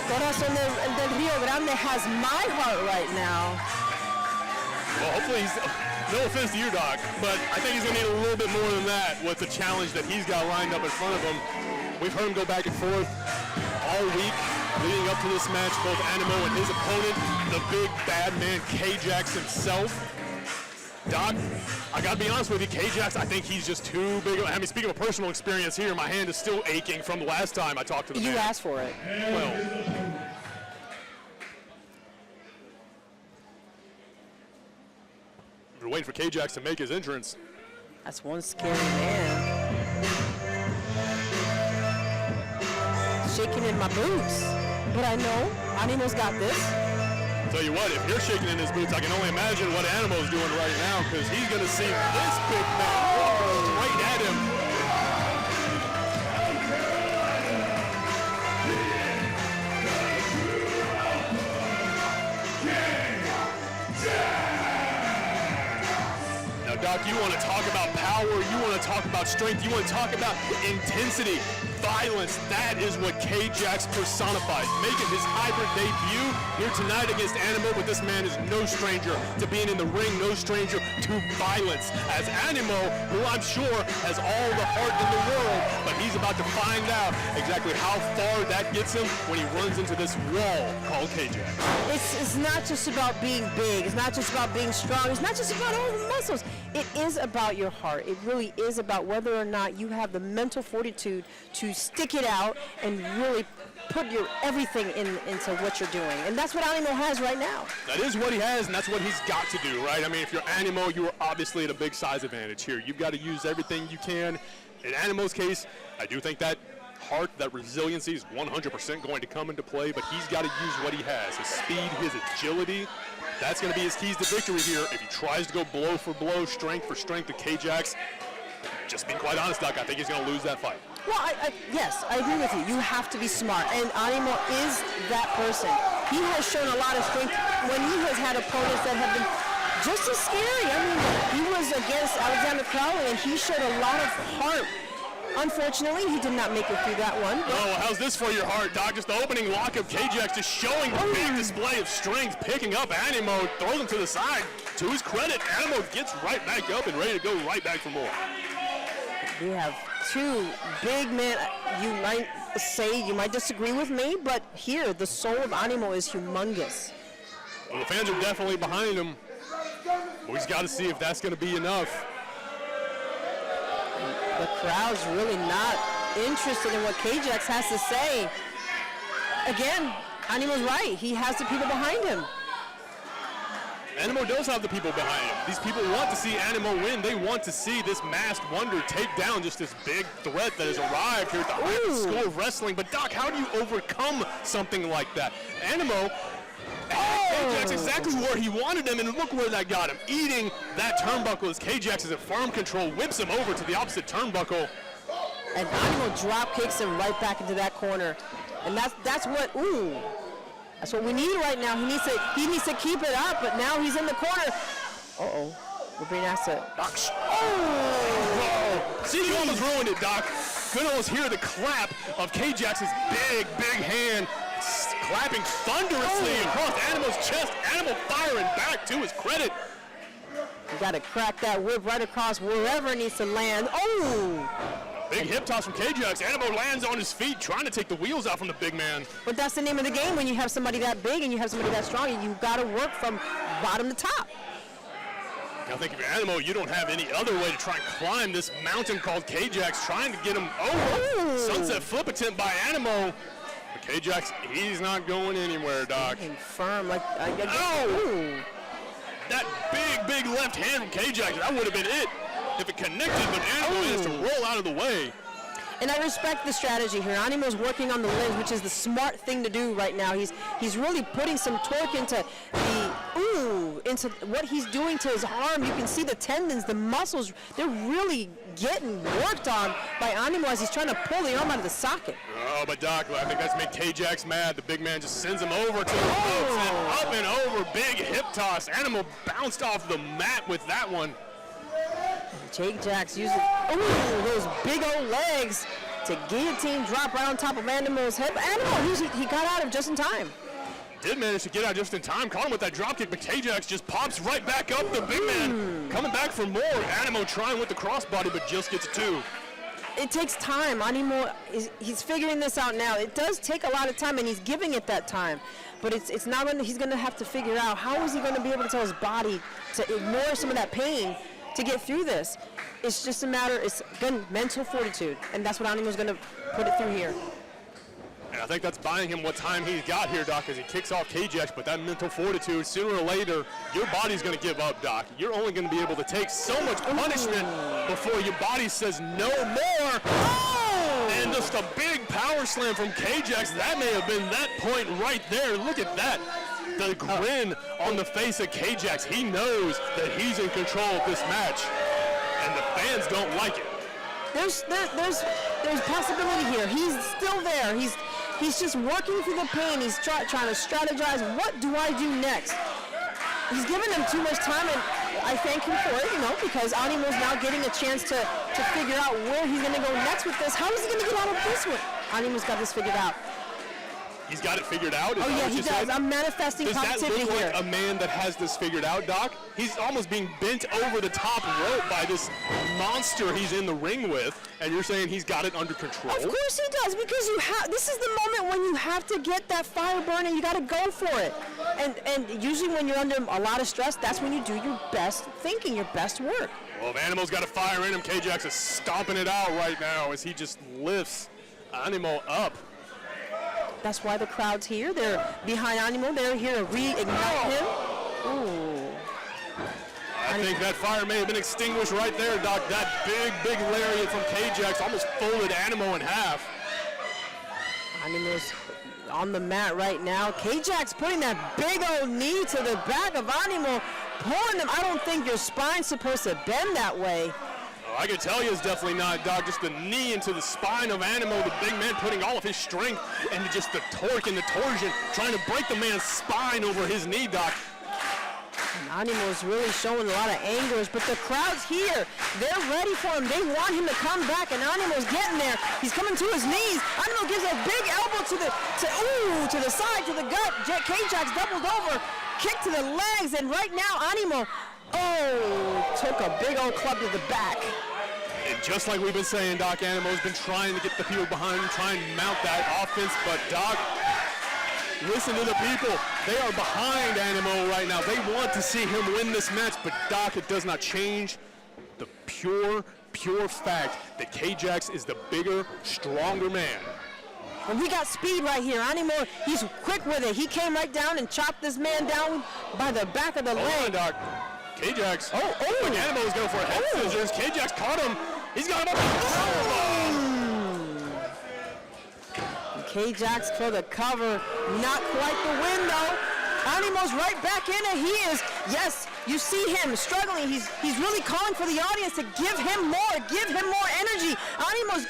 Corazón del Rio Grande has my heart right now. Well, hopefully he's, no offense to you, Doc, but I think he's going to need a little bit more than that with the challenge that he's got lined up in front of him. We've heard him go back and forth all week leading up to this match, both Animo and his opponent, the big bad man K-Jax himself. Doc, I got to be honest with you, K-Jax, I think he's just too big. I mean, speaking of personal experience here, my hand is still aching from the last time I talked to the man. You asked for it. Well, we're waiting for K-Jax to make his entrance. That's one scary man. Shaking in my boots. But I know Animo's got this. Tell you what, if you're shaking in his boots, I can only imagine what Animo's doing right now, because he's going to see this big man walk right at him. Now, Doc, you want to talk about power, you want to talk about strength, you want to talk about intensity, violence. That is what K-Jax personifies, making his hybrid debut here tonight against Animo, but this man is no stranger to being in the ring, no stranger to violence. As Animo, who I'm sure has all the heart in the world, but he's about to find out exactly how far that gets him when he runs into this wall called K-Jax. It's not just about being big. It's not just about being strong. It's not just about all the muscles. It is about your heart. It really is about whether or not you have the mental fortitude to stick it out and really put your everything into what you're doing. And that's what Animo has right now. That is what he has, and that's what he's got to do, right? I mean, if you're Animo, you are obviously at a big size advantage here. You've got to use everything you can. In Animo's case, I do think that heart, that resiliency is 100% going to come into play, but he's got to use what he has, his speed, his agility. That's going to be his keys to victory here. If he tries to go blow for blow, strength for strength to K-Jax, just being quite honest, Doc, I think he's going to lose that fight. Well, yes, I agree with you. You have to be smart, and Animo is that person. He has shown a lot of strength when he has had opponents that have been just as scary. I mean, he was against Alexander Crowley, and he showed a lot of heart. Unfortunately, he did not make it through that one. Oh, how's this for your heart, Doc? Just the opening lock of K-Jax, just showing a big display of strength, picking up Animo, throws him to the side. To his credit, Animo gets right back up and ready to go right back for more. We have two big men. You might say, you might disagree with me, but here, the soul of Animo is humongous. Well, the fans are definitely behind him. He's got to see if that's going to be enough. The crowd's really not interested in what K-Jax has to say. Again, Animo's right. He has the people behind him. Animo does have the people behind him. These people want to see Animo win. They want to see this masked wonder take down just this big threat that has arrived here at the highest school of wrestling. But Doc, how do you overcome something like that? Animo, K-Jax exactly where he wanted him, and look where that got him. Eating that turnbuckle as K-Jax is in firm control, whips him over to the opposite turnbuckle. And Animo drop kicks him right back into that corner. And that's what we need right now. He needs to keep it up, but now he's in the corner. Uh-oh. We're being asked to. See, you almost ruined it, Doc. Could almost hear the clap of K-Jax's big hand clapping thunderously across Animo's chest. Animo firing back to his credit. You got to crack that whip right across wherever it needs to land. Big hip toss from K-Jax. Animo lands on his feet, trying to take the wheels out from the big man. But that's the name of the game when you have somebody that big and you have somebody that strong. You got to work from bottom to top. I think if you're Animo, you don't have any other way to try and climb this mountain called K-Jax, trying to get him over. Sunset flip attempt by Animo. But K-Jax, he's not going anywhere, Doc. Firm, like, that big left hand from K-Jax, that would have been it if it connected, but Animo has to roll out of the way. And I respect the strategy here. Animo's working on the limbs, which is the smart thing to do right now. He's really putting some torque into the ooh, into what he's doing to his arm. You can see the tendons, the muscles, they're really getting worked on by Animo as he's trying to pull the arm out of the socket. Oh, but Doc, I think that's made K-Jax mad. The big man just sends him over to the ropes and up and over, big hip toss. Animo bounced off the mat with that one. K-Jax uses those big old legs to guillotine drop right on top of Animo's head. But Animo, he got out of just in time. Did manage to get out just in time, caught him with that drop kick, but K-Jax just pops right back up. The big man coming back for more. Animo trying with the crossbody, but just gets two. It takes time. Animo, he's figuring this out now. It does take a lot of time, and he's giving it that time. But it's not when he's going to have to figure out how is he going to be able to tell his body to ignore some of that pain to get through this. It's just a matter, it's again, mental fortitude, and that's what Animo's going to put it through here. And I think that's buying him what time he's got here, Doc, as he kicks off K-Jax, but that mental fortitude, sooner or later, your body's going to give up, Doc. You're only going to be able to take so much punishment before your body says no more. Oh! And just a big power slam from K-Jax. That may have been that point right there. Look at that. The grin on the face of K-Jax. He knows that he's in control of this match, and the fans don't like it. There's possibility here. He's still there. He's just working through the pain. He's trying to strategize. What do I do next? He's given him too much time, and I thank him for it, because Animo's now getting a chance to figure out where he's going to go next with this. How is he going to get out of this one? Animo's got this figured out. He's got it figured out? Oh, yeah, he does. Said? I'm manifesting positivity here. Does that look like a man that has this figured out, Doc? He's almost being bent over the top rope by this monster he's in the ring with, and you're saying he's got it under control? Of course he does, because this is the moment when you have to get that fire burning. You got to go for it. And usually when you're under a lot of stress, that's when you do your best thinking, your best work. Well, if Animo's got a fire in him, K-Jax is stomping it out right now as he just lifts Animo up. That's why the crowd's here. They're behind Animo. They're here to reignite him. Ooh. I think that fire may have been extinguished right there, Doc. That big lariat from K-Jax almost folded Animo in half. Animo's on the mat right now. K-Jax putting that big old knee to the back of Animo, pulling him. I don't think your spine's supposed to bend that way. I can tell you it's definitely not, Doc. Just the knee into the spine of Animo, the big man putting all of his strength into just the torque and the torsion, trying to break the man's spine over his knee, Doc. And Animo's really showing a lot of angers, but the crowd's here. They're ready for him. They want him to come back, and Animo's getting there. He's coming to his knees. Animo gives a big elbow to the side, to the gut. K-Jax doubled over, kick to the legs, and right now Animo, took a big old club to the back. And just like we've been saying, Doc, Animo's been trying to get the people behind him, trying to mount that offense, but Doc, listen to the people. They are behind Animo right now. They want to see him win this match, but Doc, it does not change the pure fact that K-Jax is the bigger, stronger man. And we got speed right here. Animo, he's quick with it. He came right down and chopped this man down by the back of the leg. Hold on, Doc. K-Jax. Animo was going for a head scissors. K-Jax caught him. He's got him up. K-Jax for the cover. Not quite the win, though. Animo's right back in it. He is, yes, you see him struggling. He's really calling for the audience to give him more energy. Animo's,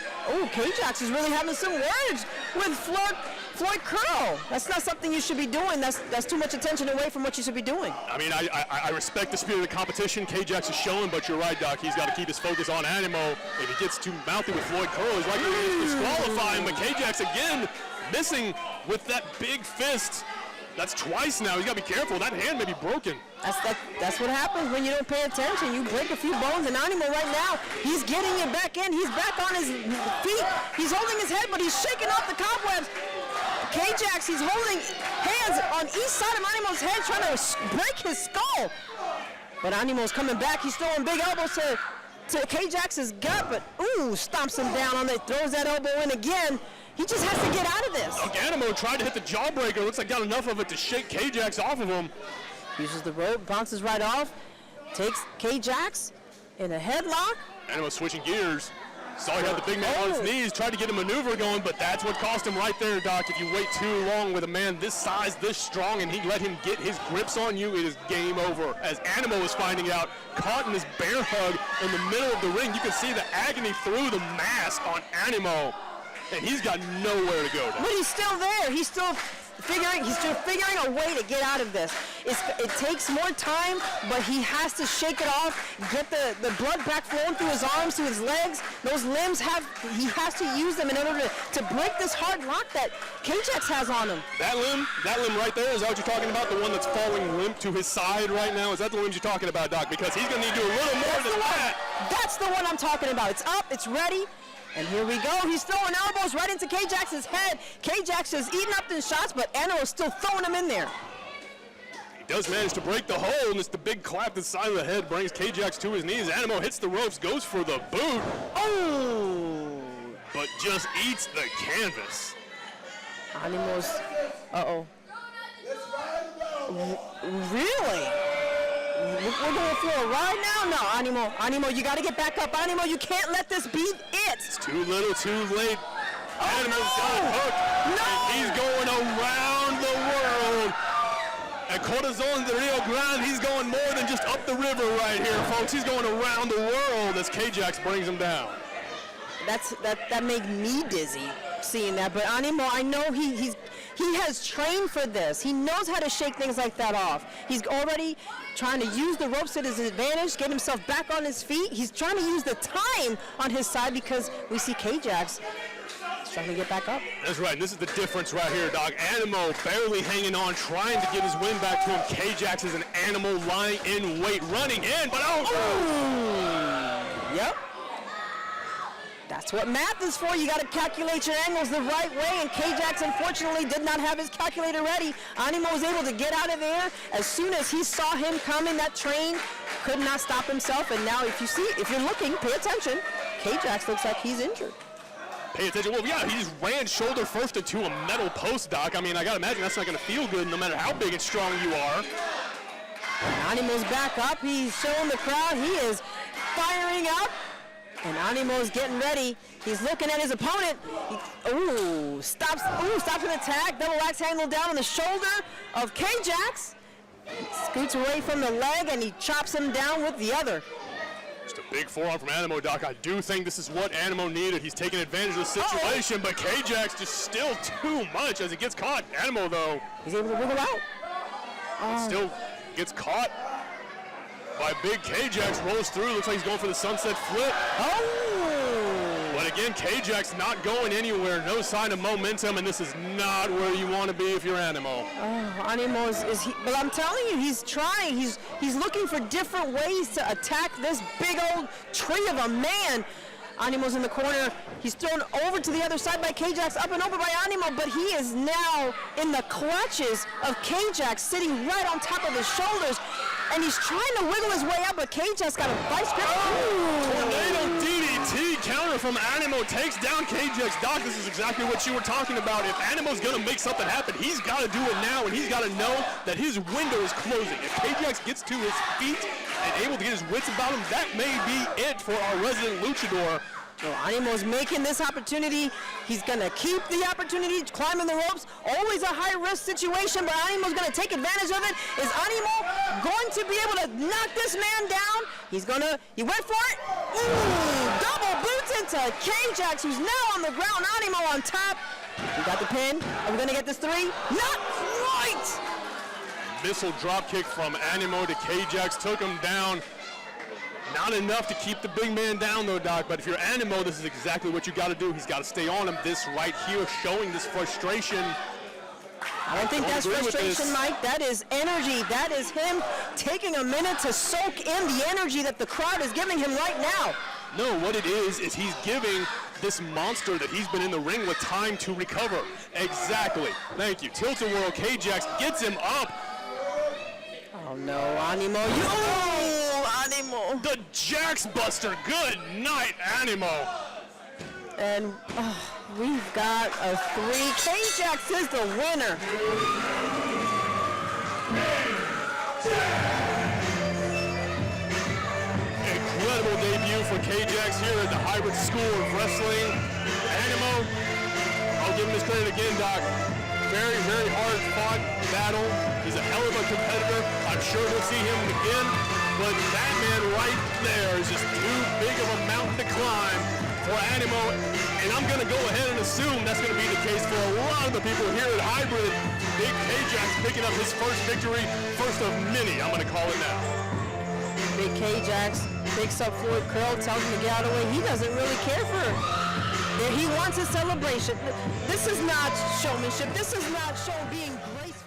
K-Jax is really having some words with Floyd Curl. That's not something you should be doing. That's too much attention away from what you should be doing. I mean, I respect the spirit of the competition K-Jax is showing, but you're right, Doc. He's got to keep his focus on Animo. If he gets too mouthy with Floyd Curl, he's likely to disqualify him. But K-Jax again missing with that big fist. That's twice now. He's got to be careful. That hand may be broken. That's what happens when you don't pay attention. You break a few bones, and Animo right now, he's getting it back in. He's back on his feet. He's holding his head, but he's shaking off the cobwebs. K-Jax, he's holding hands on each side of Animo's head, trying to break his skull. But Animo's coming back. He's throwing big elbows to K-Jax's gut, but stomps him down on it, throws that elbow in again. He just has to get out of this. Animo tried to hit the jawbreaker. Looks like got enough of it to shake K-Jax off of him. Uses the rope, bounces right off, takes K-Jax in a headlock. Animo switching gears. Saw he had the big man on his knees, tried to get a maneuver going, but that's what cost him right there, Doc. If you wait too long with a man this size, this strong, and he let him get his grips on you, it is game over. As Animo is finding out, caught in this bear hug in the middle of the ring, you can see the agony through the mask on Animo, and he's got nowhere to go, Doc. But he's still there. He's still figuring a way to get out of this. It takes more time, but he has to shake it off, get the blood back flowing through his arms, to his legs. Those limbs he has to use them in order to break this hard lock that K-Jax has on him. That limb right there, is that what you're talking about? The one that's falling limp to his side right now? Is that the limbs you're talking about, Doc? Because he's going to need to do a little more than that. That's the one I'm talking about. It's up, it's ready. And here we go. He's throwing elbows right into K-Jax's head. K-Jax is eating up the shots, but Animo's still throwing them in there. He does manage to break the hole, and it's the big clap to the side of the head brings K-Jax to his knees. Animo hits the ropes, goes for the boot. Oh! But just eats the canvas. Animo's, Really? We're going for a ride now? No, Animo, you got to get back up. Animo, you can't let this be it. It's too little, too late. Animo's got hooked. No! And he's going around the world. At Corazon de Rio Grande, he's going more than just up the river right here, folks. He's going around the world as K-Jax brings him down. That made me dizzy seeing that. But Animo, I know he has trained for this. He knows how to shake things like that off. He's already trying to use the ropes to his advantage, get himself back on his feet. He's trying to use the time on his side because we see K-Jax trying to get back up. That's right. This is the difference right here, Doc. Animo barely hanging on, trying to get his win back to him. K-Jax is an animal lying in wait, running in, but Yep. That's what math is for. You got to calculate your angles the right way, and K-Jax unfortunately did not have his calculator ready. Animo was able to get out of there as soon as he saw him coming. That train could not stop himself, and now if you're looking, pay attention. K-Jax looks like he's injured. Pay attention. Well, yeah, he just ran shoulder first into a metal post, Doc. I mean, I got to imagine that's not going to feel good no matter how big and strong you are. Animo's back up. He's showing the crowd. He is firing up. And Animo's getting ready. He's looking at his opponent. Stops an attack. Double axe handle down on the shoulder of K-Jax. Scoots away from the leg, and he chops him down with the other. Just a big forearm from Animo, Doc. I do think this is what Animo needed. He's taking advantage of the situation, but K-Jax just still too much as he gets caught. Animo, though, he's able to wiggle out. Still gets caught by big K-Jax, rolls through. Looks like he's going for the sunset flip. But again, K-Jax not going anywhere. No sign of momentum, and this is not where you want to be if you're Animo. Animo but I'm telling you, he's trying. He's looking for different ways to attack this big old tree of a man. Animo's in the corner. He's thrown over to the other side by K-Jax, up and over by Animo, but he is now in the clutches of K-Jax, sitting right on top of his shoulders. And he's trying to wiggle his way out, but K-Jax got a vice grip. Tornado DDT counter from Animo takes down K-Jax. Doc, this is exactly what you were talking about. If Animo's going to make something happen, he's got to do it now, and he's got to know that his window is closing. If K-Jax gets to his feet and able to get his wits about him, that may be it for our resident luchador. So Animo's making this opportunity. He's going to keep the opportunity, climbing the ropes. Always a high-risk situation, but Animo's going to take advantage of it. Is Animo going to be able to knock this man down? He went for it. Double boots into K-Jax, who's now on the ground. Animo on top. We got the pin. Are we going to get this three? Not quite. Missile drop kick from Animo to K-Jax took him down. Not enough to keep the big man down, though, Doc, but if you're Animo, this is exactly what you got to do. He's got to stay on him. This right here showing this frustration. I don't think that's frustration, Mike. That is energy. That is him taking a minute to soak in the energy that the crowd is giving him right now. No, what it is he's giving this monster that he's been in the ring with time to recover. Exactly. Thank you. Tilt-A-Whirl, K-Jax gets him up. Oh, no, Animo. Animo. The Jax Buster. Good night, Animo. And we've got a three. K-Jax is the winner. Incredible debut for for K-Jax here at the Hybrid School of Wrestling. Animo, I'll give him his credit again, Doc. Very, very hard fought battle. He's a hell of a competitor. I'm sure we'll see him again. But that man right there is just too big of a mountain to climb for Animo. And I'm going to go ahead and assume that's going to be the case for a lot of the people here at Hybrid. Big K-Jax picking up his first victory, first of many, I'm going to call it now. Big K-Jax picks up Floyd Curl, tells him to get out of the way. He doesn't really care for it. He wants a celebration. This is not showmanship. This is not being graceful.